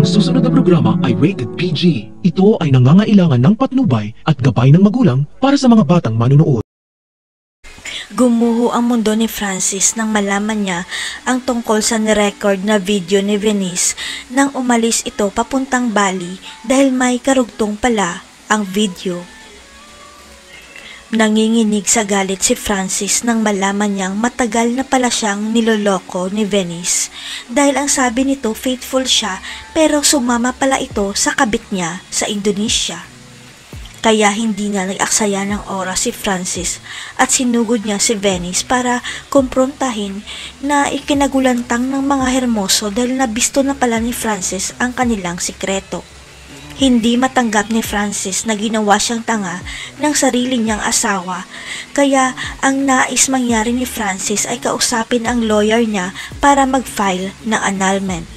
susunod na programa ay rated PG. Ito ay nangangailangan ng patnubay at gabay ng magulang para sa mga batang manunood. Gumuho ang mundo ni Francis nang malaman niya ang tungkol sa nirecord na video ni Venice nang umalis ito papuntang Bali dahil may karugtong pala ang video. Nanginginig sa galit si Francis nang malaman niyang matagal na pala siyang niloloko ni Venice dahil ang sabi nito faithful siya pero sumama pala ito sa kabit niya sa Indonesia. Kaya hindi na nag-aksaya ng oras si Francis at sinugod niya si Venice para kumprontahin na ikinagulantang ng mga hermoso dahil nabisto na pala ni Francis ang kanilang sikreto. Hindi matanggap ni Francis na ginawa siyang tanga ng sarili niyang asawa, kaya ang nais mangyari ni Francis ay kausapin ang lawyer niya para mag-file ng annulment.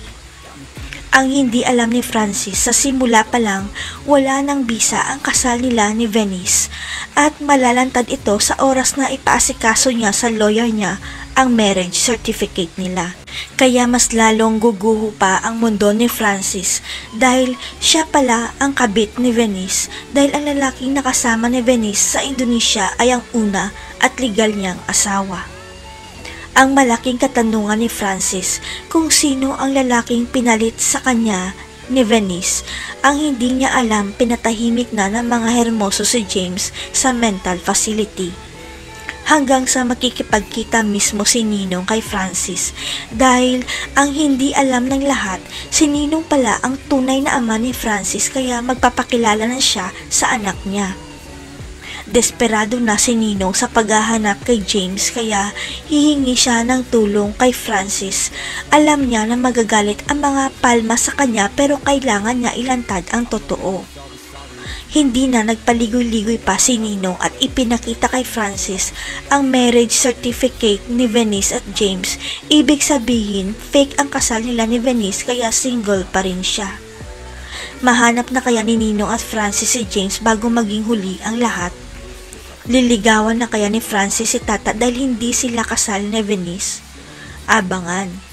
Ang hindi alam ni Francis, sa simula pa lang wala ng bisa ang kasal nila ni Venice at malalantad ito sa oras na ipaasikaso niya sa lawyer niya ang marriage certificate nila. Kaya mas lalong guguho pa ang mundo ni Francis dahil siya pala ang kabit ni Venice dahil ang lalaking nakasama ni Venice sa Indonesia ay ang una at legal niyang asawa. Ang malaking katanungan ni Francis kung sino ang lalaking pinalit sa kanya ni Venice. Ang hindi niya alam, pinatahimik na ng mga hermoso si James sa mental facility. Hanggang sa makikipagkita mismo si Ninong kay Francis dahil ang hindi alam ng lahat, si Ninong pala ang tunay na ama ni Francis kaya magpapakilala na siya sa anak niya. Desperado na si Ninong sa paghahanap kay James kaya hihingi siya ng tulong kay Francis. Alam niya na magagalit ang mga palma sa kanya pero kailangan niya ilantad ang totoo. Hindi na nagpaligoy-ligoy pa si Ninong at ipinakita kay Francis ang marriage certificate ni Venice at James. Ibig sabihin, fake ang kasal nila ni Venice kaya single pa rin siya. Mahanap na kaya ni Ninong at Francis si James bago maging huli ang lahat? Liligawan na kaya ni Francis si Tata dahil hindi sila kasal ni Venice? Abangan.